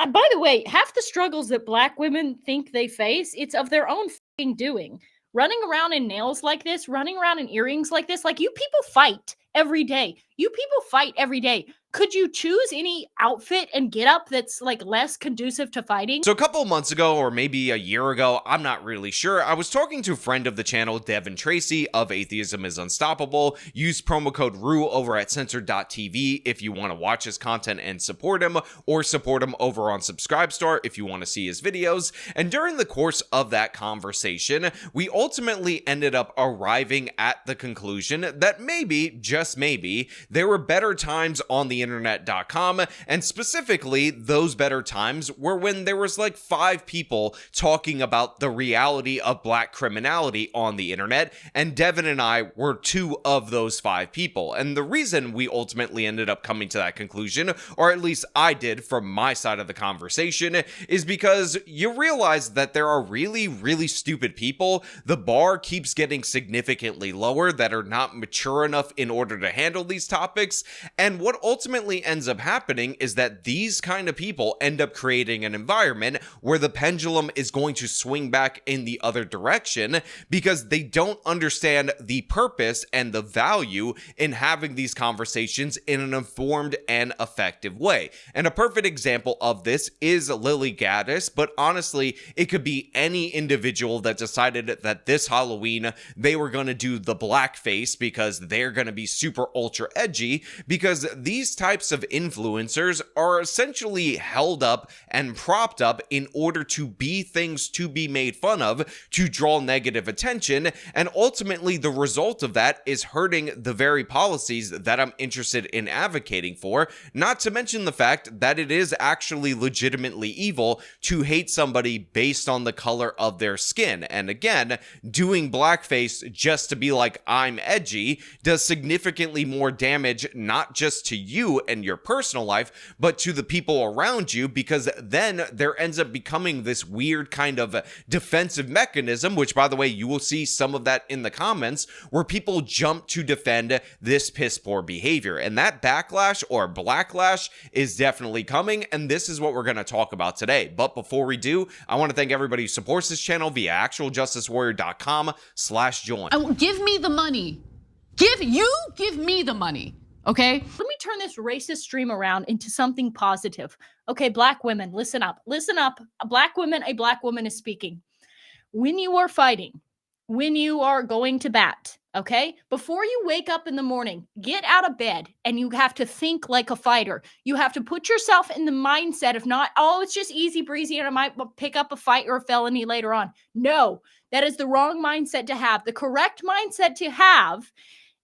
By the way, half the struggles that black women think they face, it's of their own fucking doing. Running around in nails like this, running around in earrings like this, like you people fight every day. You people fight every day. Could you choose any outfit and get up that's like less conducive to fighting? So a couple months ago, or maybe a year ago, I'm not really sure, I was talking to a friend of the channel, Devin Tracy of Atheism is Unstoppable. Use promo code RUE over at censored.tv if you want to watch his content and support him, or support him over on Subscribestar if you want to see his videos. And during the course of that conversation, we ultimately ended up arriving at the conclusion that maybe, just maybe, there were better times on the internet.com, and specifically those better times were when there was like 5 people talking about the reality of black criminality on the internet, and Devin and I were 2 of those 5 people. And the reason we ultimately ended up coming to that conclusion, or at least I did from my side of the conversation, is because you realize that there are really, really stupid people. The bar keeps getting significantly lower that are not mature enough in order to handle these topics, and what ultimately ends up happening is that these kind of people end up creating an environment where the pendulum is going to swing back in the other direction because they don't understand the purpose and the value in having these conversations in an informed and effective way. And a perfect example of this is Lily Gaddis, but honestly, it could be any individual that decided that this Halloween they were going to do the blackface because they're going to be super ultra edgy, because these types of influencers are essentially held up and propped up in order to be things to be made fun of, to draw negative attention, and ultimately the result of that is hurting the very policies that I'm interested in advocating for, not to mention the fact that it is actually legitimately evil to hate somebody based on the color of their skin. And again, doing blackface just to be like, I'm edgy, does significantly more damage, not just to you and your personal life, but to the people around you, because then there ends up becoming this weird kind of defensive mechanism, which, by the way, you will see some of that in the comments, where people jump to defend this piss poor behavior. And that backlash or blacklash is definitely coming, and this is what we're going to talk about today. But before we do, I want to thank everybody who supports this channel via actualjusticewarrior.com/join. Give me the money. Give me the money. Okay? Let me turn this racist stream around into something positive. Okay, black women, listen up. Listen up. A black woman is speaking. When you are fighting, when you are going to bat, okay, before you wake up in the morning, get out of bed and you have to think like a fighter. You have to put yourself in the mindset of not, oh, it's just easy breezy and I might pick up a fight or a felony later on. No, that is the wrong mindset to have. The correct mindset to have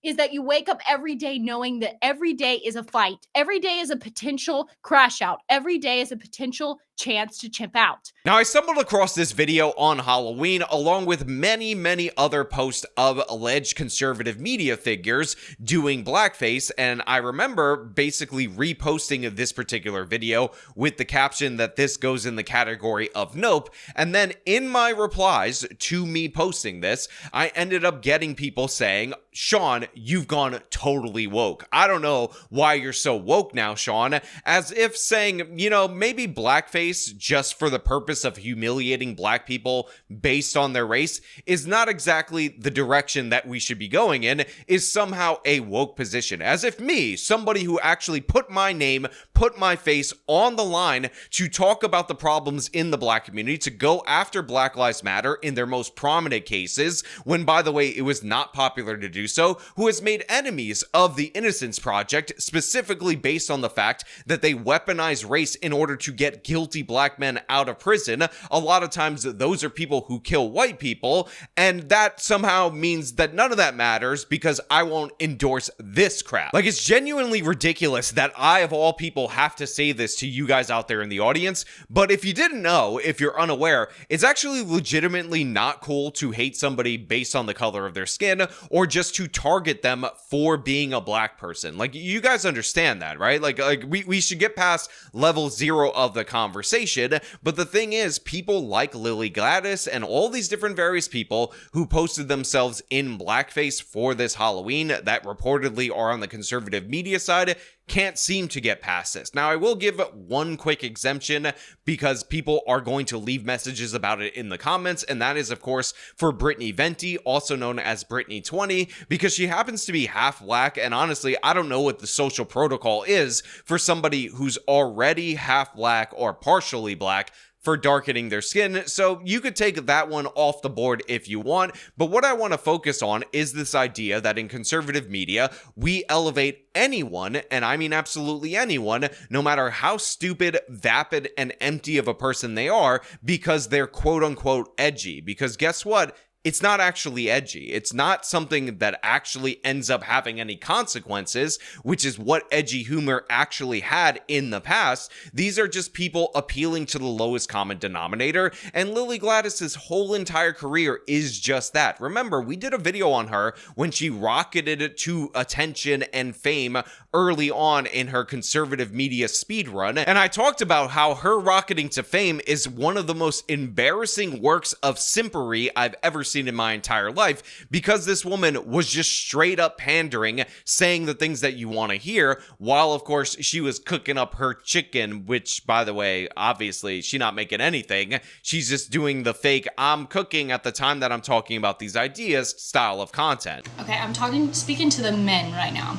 is that you wake up every day knowing that every day is a fight. Every day is a potential crash out. Every day is a potential chance to chimp out. Now, I stumbled across this video on Halloween along with many, many other posts of alleged conservative media figures doing blackface, and I remember basically reposting this particular video with the caption that this goes in the category of nope, and then in my replies to me posting this, I ended up getting people saying, Sean, you've gone totally woke. I don't know why you're so woke now, Sean, as if saying, you know, maybe blackface just for the purpose of humiliating black people based on their race is not exactly the direction that we should be going in, is somehow a woke position. As if me, somebody who actually put my name, put my face on the line to talk about the problems in the black community, to go after Black Lives Matter in their most prominent cases, when, by the way, it was not popular to do so, who has made enemies of the Innocence Project, specifically based on the fact that they weaponize race in order to get guilty black men out of prison. A lot of times those are people who kill white people, and that somehow means that none of that matters because I won't endorse this crap. Like, it's genuinely ridiculous that I, of all people, have to say this to you guys out there in the audience, but if you didn't know, if you're unaware, it's actually legitimately not cool to hate somebody based on the color of their skin, or just to target them for being a black person. Like, you guys understand that, right? Like we should get past level 0 of the conversation, but the thing is, people like Lily Gaddis and all these different various people who posted themselves in blackface for this Halloween that reportedly are on the conservative media side can't seem to get past this. Now, I will give one quick exemption because people are going to leave messages about it in the comments, and that is, of course, for Brittany Venti, also known as Brittany20, because she happens to be half black, and honestly, I don't know what the social protocol is for somebody who's already half black or partially black for darkening their skin, so you could take that one off the board if you want. But what I want to focus on is this idea that in conservative media, we elevate anyone, and I mean absolutely anyone, no matter how stupid, vapid, and empty of a person they are, because they're quote-unquote edgy. Because guess what? It's not actually edgy. It's not something that actually ends up having any consequences, which is what edgy humor actually had in the past. These are just people appealing to the lowest common denominator, and Lily Gladys's whole entire career is just that. Remember, we did a video on her when she rocketed to attention and fame early on in her conservative media speedrun, and I talked about how her rocketing to fame is one of the most embarrassing works of simpery I've ever seen in my entire life, because this woman was just straight up pandering, saying the things that you want to hear, while of course she was cooking up her chicken, which, by the way, obviously she's not making anything. She's just doing the fake I'm cooking at the time that I'm talking about these ideas style of content. Okay, I'm speaking to the men right now.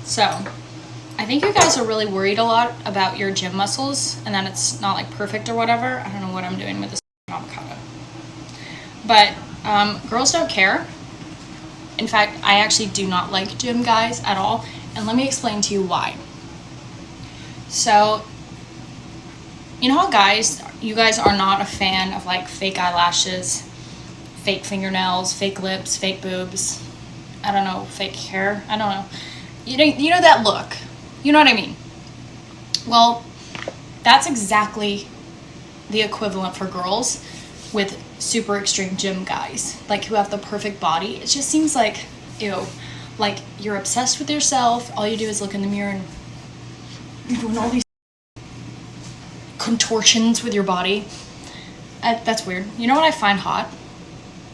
So, I think you guys are really worried a lot about your gym muscles and that it's not like perfect or whatever. I don't know what I'm doing with this avocado. But girls don't care. In fact, I actually do not like gym guys at all. And let me explain to you why. So, you know how you guys are not a fan of like fake eyelashes, fake fingernails, fake lips, fake boobs, I don't know, fake hair, I don't know. You know that look. You know what I mean? Well, that's exactly the equivalent for girls with super extreme gym guys, like who have the perfect body. It just seems like, ew, like you're obsessed with yourself. All you do is look in the mirror and you're doing all these contortions with your body. That's weird. You know what I find hot?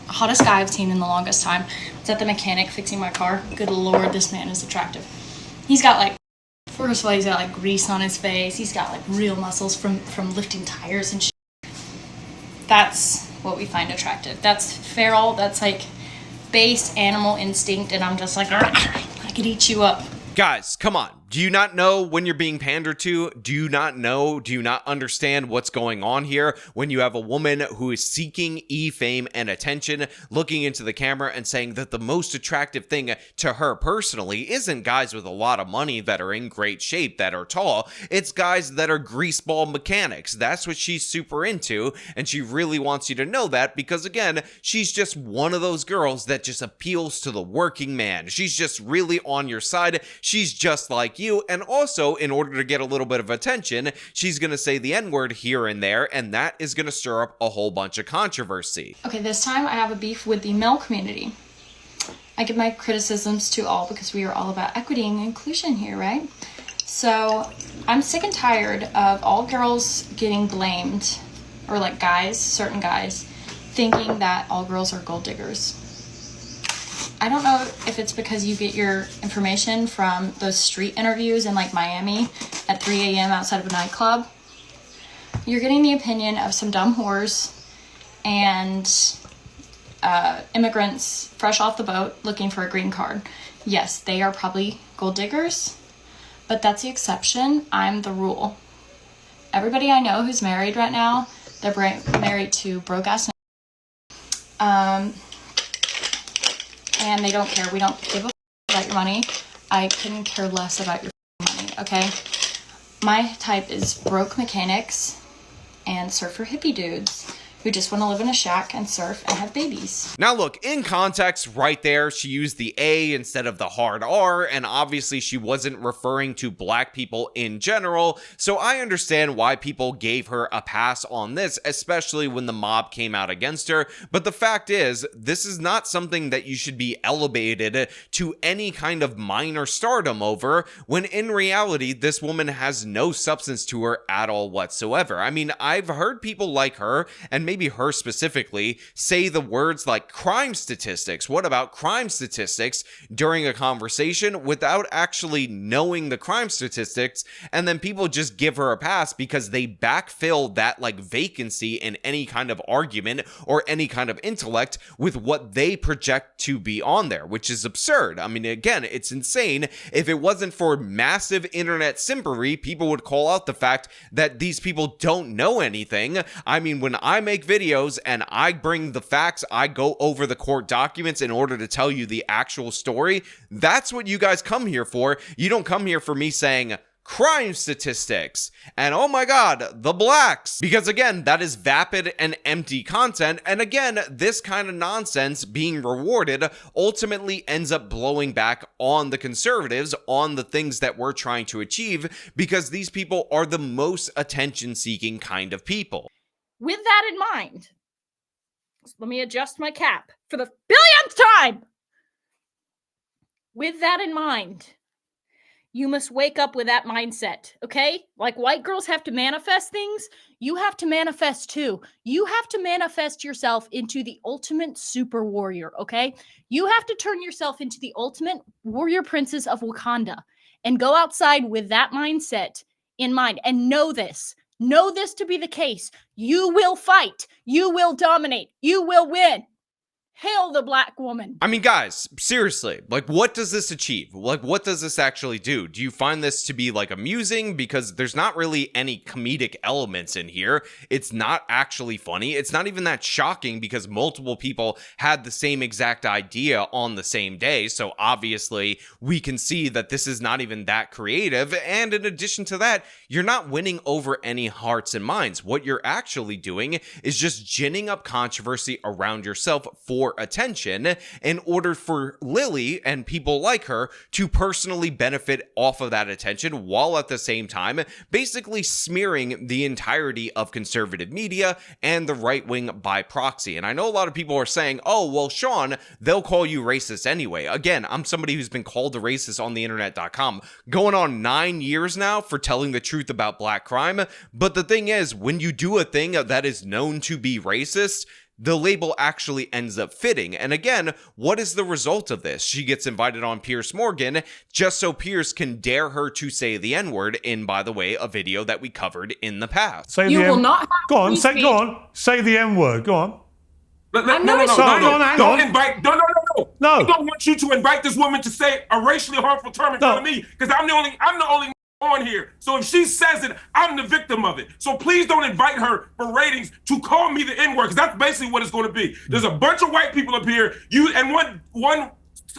Hottest guy I've seen in the longest time. It's at the mechanic fixing my car. Good Lord, this man is attractive. He's got like, first of all, he's got like grease on his face. He's got like real muscles from lifting tires and shit. That's what we find attractive. That's feral. That's like base animal instinct. And I'm just like, I could eat you up. Guys, come on. Do you not know when you're being pandered to? Do you not know? Do you not understand what's going on here when you have a woman who is seeking fame and attention, looking into the camera and saying that the most attractive thing to her personally isn't guys with a lot of money that are in great shape, that are tall. It's guys that are greaseball mechanics. That's what she's super into, and she really wants you to know that because, again, she's just one of those girls that just appeals to the working man. She's just really on your side. She's just like you, and also, in order to get a little bit of attention, she's gonna say the N-word here and there, and that is gonna stir up a whole bunch of controversy. Okay, this time I have a beef with the male community. I give my criticisms to all because we are all about equity and inclusion here, right? So I'm sick and tired of all girls getting blamed, or like guys, certain guys, thinking that all girls are gold diggers. I don't know if it's because you get your information from those street interviews in like Miami at 3 a.m. outside of a nightclub. You're getting the opinion of some dumb whores and immigrants fresh off the boat looking for a green card. Yes, they are probably gold diggers, but that's the exception. I'm the rule. Everybody I know who's married right now, they're married to broke ass and they don't care. We don't give a about your money. I couldn't care less about your money, okay? My type is broke mechanics and surfer hippie dudes who just want to live in a shack and surf and have babies. Now look, in context right there, she used the A instead of the hard R, and obviously she wasn't referring to black people in general, so I understand why people gave her a pass on this, especially when the mob came out against her, but the fact is, this is not something that you should be elevated to any kind of minor stardom over, when in reality, this woman has no substance to her at all whatsoever. I mean, I've heard people like her, and maybe maybe her specifically, say the words like crime statistics. What about crime statistics during a conversation without actually knowing the crime statistics? And then people just give her a pass because they backfill that like vacancy in any kind of argument or any kind of intellect with what they project to be on there, which is absurd. I mean, again, it's insane. If it wasn't for massive internet simpery, people would call out the fact that these people don't know anything. I mean, when I make videos and I bring the facts, I go over the court documents in order to tell you the actual story. That's what you guys come here for. You don't come here for me saying crime statistics and oh my god, the blacks, because again, that is vapid and empty content. And again, this kind of nonsense being rewarded ultimately ends up blowing back on the conservatives, on the things that we're trying to achieve, because these people are the most attention-seeking kind of people. With that in mind, let me adjust my cap for the billionth time. With that in mind, you must wake up with that mindset, okay? Like white girls have to manifest things, you have to manifest too. You have to manifest yourself into the ultimate super warrior, okay? You have to turn yourself into the ultimate warrior princess of Wakanda and go outside with that mindset in mind and know this. Know this to be the case. You will fight. You will dominate. You will win. Hail the black woman. I mean, guys, seriously, like, what does this achieve? Like, what does this actually do? Do you find this to be, like, amusing? Because there's not really any comedic elements in here. It's not actually funny. It's not even that shocking because multiple people had the same exact idea on the same day. So, obviously, we can see that this is not even that creative. And in addition to that, you're not winning over any hearts and minds. What you're actually doing is just ginning up controversy around yourself for attention in order for Lily and people like her to personally benefit off of that attention, while at the same time basically smearing the entirety of conservative media and the right wing by proxy. And I know a lot of people are saying, oh, well, Sean, they'll call you racist anyway. Again, I'm somebody who's been called a racist on the internet.com going on 9 years now for telling the truth about black crime. But the thing is, when you do a thing that is known to be racist, the label actually ends up fitting. And again, what is the result of this? She gets invited on Piers Morgan just so Piers can dare her to say the N-word in, by the way, a video that we covered in the past. Say the N-word. Go on, say the N-word. Go on. No. Don't invite. No. I don't want you to invite this woman to say a racially harmful term in front of me, because I'm the only on here. So if she says it, I'm the victim of it. So please don't invite her for ratings to call me the N-word, because that's basically what it's going to be. There's a bunch of white people up here, you and one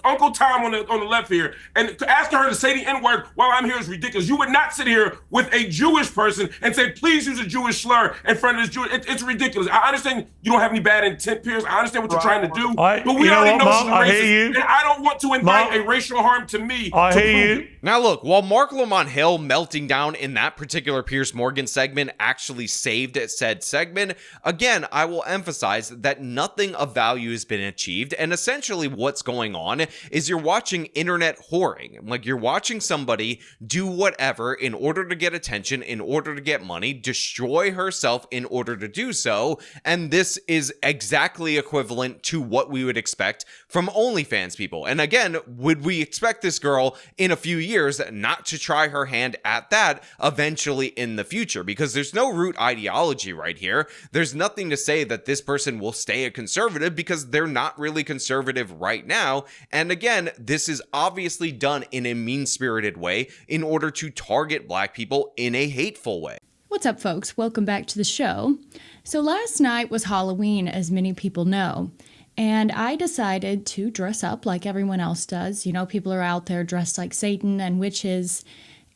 Uncle Tom on the left here, and to ask her to say the N-word while I'm here is ridiculous. You would not sit here with a Jewish person and say, please use a Jewish slur in front of this Jewish. It's ridiculous. I understand you don't have any bad intent, Piers. I understand what you're trying to do, but we already know she's racist, and I don't want to invite a racial harm to me. I hear you. Now look, while Mark Lamont Hill melting down in that particular Piers Morgan segment actually saved said segment, again, I will emphasize that nothing of value has been achieved, and essentially what's going on is you're watching internet whoring. Like, you're watching somebody do whatever in order to get attention, in order to get money, destroy herself in order to do so, and this is exactly equivalent to what we would expect from OnlyFans people. And again, would we expect this girl in a few years not to try her hand at that eventually in the future? Because there's no root ideology right here. There's nothing to say that this person will stay a conservative, because they're not really conservative right now. And again, this is obviously done in a mean-spirited way in order to target black people in a hateful way. What's up, folks? Welcome back to the show. So last night was Halloween, as many people know, and I decided to dress up like everyone else does. You know, people are out there dressed like Satan and witches,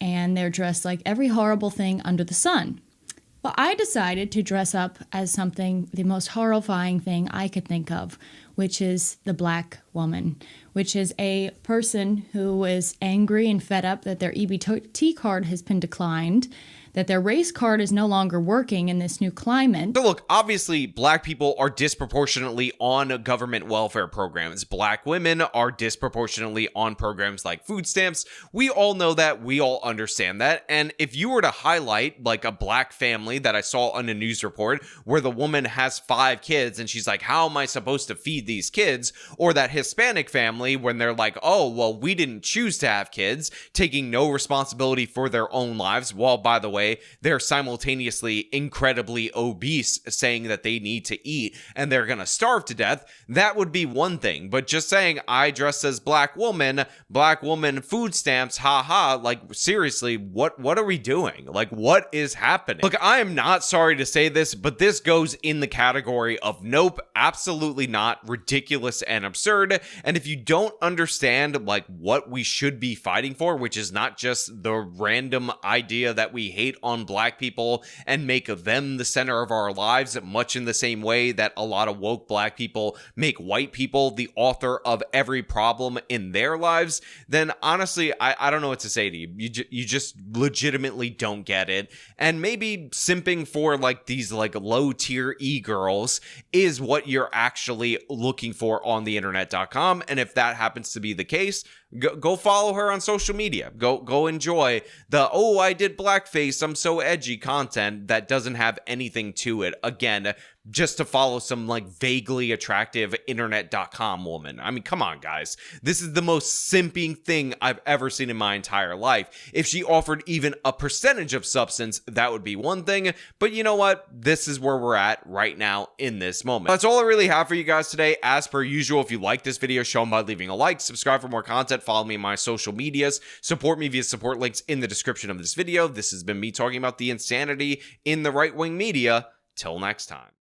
and they're dressed like every horrible thing under the sun. Well, I decided to dress up as something, the most horrifying thing I could think of, which is the black woman, which is a person who is angry and fed up that their EBT card has been declined, that their race card is no longer working in this new climate. So look, obviously, black people are disproportionately on government welfare programs. Black women are disproportionately on programs like food stamps. We all know that. We all understand that. And if you were to highlight like a black family that I saw on a news report where the woman has 5 kids and she's like, how am I supposed to feed these kids? Or that Hispanic family when they're like, oh, well, we didn't choose to have kids, taking no responsibility for their own lives, while, by the way, they're simultaneously incredibly obese, saying that they need to eat and they're gonna starve to death. That would be one thing. But just saying, I dress as black woman, food stamps, haha, like seriously, what are we doing? Like, what is happening? Look, I am not sorry to say this, but this goes in the category of nope, absolutely not, ridiculous and absurd. And if you don't understand like what we should be fighting for, which is not just the random idea that we hate on black people and make them the center of our lives, much in the same way that a lot of woke black people make white people the author of every problem in their lives, then honestly, I don't know what to say to you. You just legitimately don't get it. And maybe simping for like these like low tier e-girls is what you're actually looking for on the internet.com. And if that happens to be the case, go follow her on social media. Go enjoy the, oh, I did blackface, I'm so edgy content that doesn't have anything to it. Again, just to follow some like vaguely attractive internet.com woman. I mean, come on, guys. This is the most simping thing I've ever seen in my entire life. If she offered even a percentage of substance, that would be one thing. But you know what? This is where we're at right now in this moment. That's all I really have for you guys today. As per usual, if you like this video, show them by leaving a like, subscribe for more content, follow me on my social medias, support me via support links in the description of this video. This has been me talking about the insanity in the right-wing media. Till next time.